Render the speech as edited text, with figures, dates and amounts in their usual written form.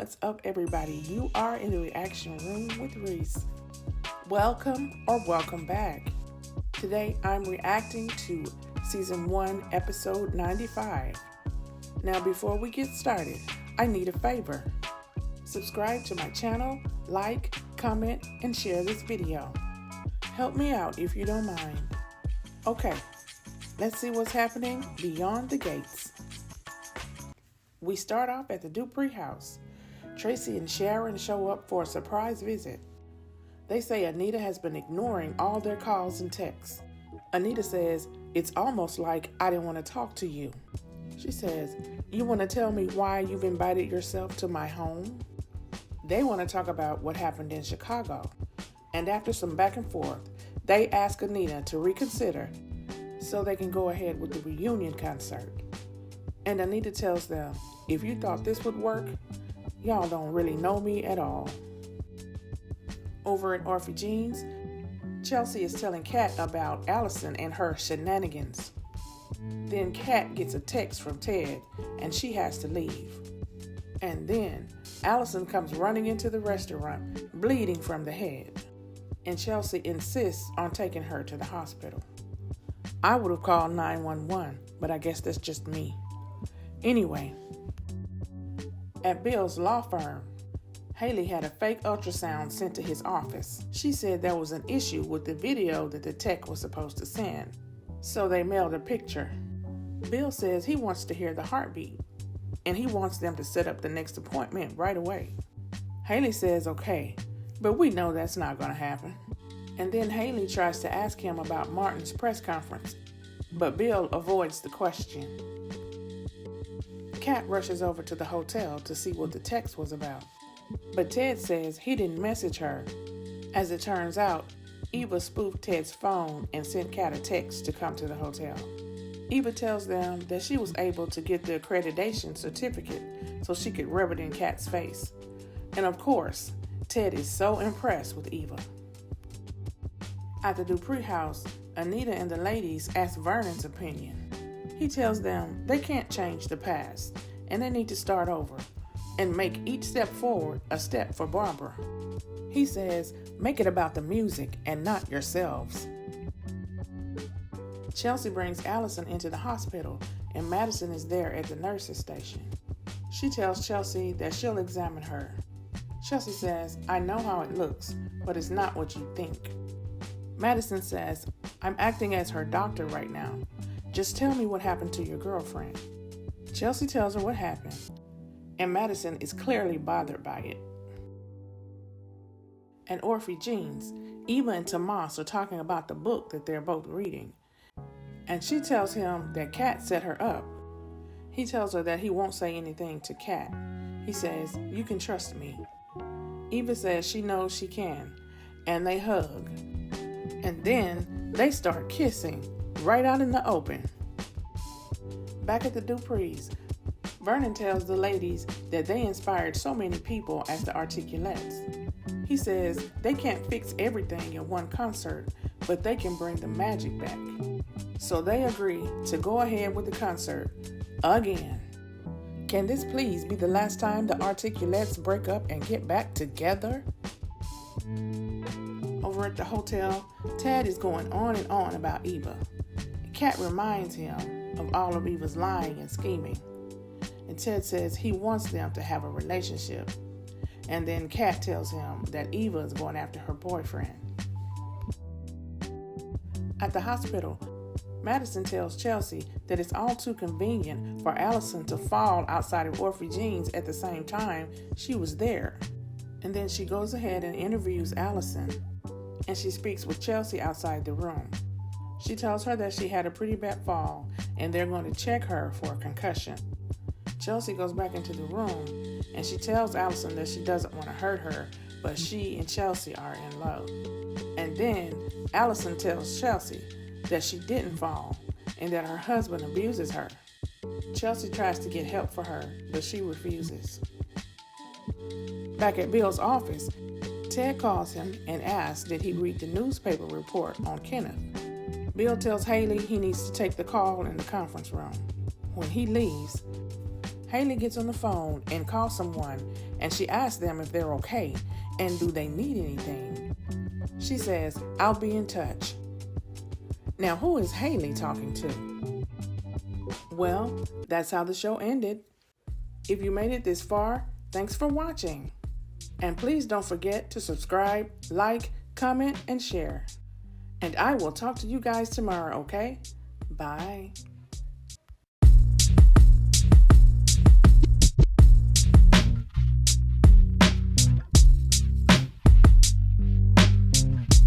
What's up, everybody? You are in the reaction room with Rese. Welcome or welcome back. Today I'm reacting to season 1, episode 95. Now, before we get started, I need a favor. Subscribe to my channel, like, comment, and share this video. Help me out if you don't mind. Okay, let's see what's happening beyond the gates. We start off at the Dupree house. Tracy and Sharon show up for a surprise visit. They say Anita has been ignoring all their calls and texts. Anita says, "It's almost like I didn't want to talk to you." She says, "You want to tell me why you've invited yourself to my home?" They want to talk about what happened in Chicago. And after some back and forth, they ask Anita to reconsider so they can go ahead with the reunion concert. And Anita tells them, "If you thought this would work, y'all don't really know me at all." Over at Orphy Jean's, Chelsea is telling Kat about Allison and her shenanigans. Then Kat gets a text from Ted and she has to leave. And then Allison comes running into the restaurant, bleeding from the head. And Chelsea insists on taking her to the hospital. I would have called 911, but I guess that's just me. Anyway, at Bill's law firm, Hayley had a fake ultrasound sent to his office. She said there was an issue with the video that the tech was supposed to send, so they mailed a picture. Bill says he wants to hear the heartbeat, and he wants them to set up the next appointment right away. Hayley says okay, but we know that's not going to happen. And then Hayley tries to ask him about Martin's press conference, but Bill avoids the question. Kat rushes over to the hotel to see what the text was about, but Ted says he didn't message her. As it turns out, Eva spoofed Ted's phone and sent Kat a text to come to the hotel. Eva tells them that she was able to get the accreditation certificate so she could rub it in Kat's face. And of course, Ted is so impressed with Eva. At the Dupree house, Anita and the ladies ask Vernon's opinion. He tells them they can't change the past and they need to start over and make each step forward a step for Barbara. He says, make it about the music and not yourselves. Chelsea brings Allison into the hospital and Madison is there at the nurse's station. She tells Chelsea that she'll examine her. Chelsea says, "I know how it looks, but it's not what you think." Madison says, "I'm acting as her doctor right now. Just tell me what happened to your girlfriend." Chelsea tells her what happened, and Madison is clearly bothered by it. At Orphy Jean's, Eva and Tomas are talking about the book that they're both reading, and she tells him that Kat set her up. He tells her that he won't say anything to Kat. He says, "You can trust me." Eva says she knows she can, and they hug. And then they start kissing right out in the open. Back at the Duprees, Vernon tells the ladies that they inspired so many people as the Articulettes. He says they can't fix everything in one concert, but they can bring the magic back. So they agree to go ahead with the concert again. Can this please be the last time the Articulettes break up and get back together? Over at the hotel, Ted is going on and on about Eva. Kat reminds him of all of Eva's lying and scheming. And Ted says he wants them to have a relationship. And then Kat tells him that Eva is going after her boyfriend. At the hospital, Madison tells Chelsea that it's all too convenient for Allison to fall outside of Orphy Jean's at the same time she was there. And then she goes ahead and interviews Allison, and she speaks with Chelsea outside the room. She tells her that she had a pretty bad fall, and they're going to check her for a concussion. Chelsea goes back into the room, and she tells Allison that she doesn't want to hurt her, but she and Chelsea are in love. And then Allison tells Chelsea that she didn't fall, and that her husband abuses her. Chelsea tries to get help for her, but she refuses. Back at Bill's office, Ted calls him and asks did he read the newspaper report on Kenneth. Bill tells Hayley he needs to take the call in the conference room. When he leaves, Hayley gets on the phone and calls someone, and she asks them if they're okay and do they need anything. She says, "I'll be in touch." Now, who is Hayley talking to? Well, that's how the show ended. If you made it this far, thanks for watching. And please don't forget to subscribe, like, comment, and share. And I will talk to you guys tomorrow, okay? Bye.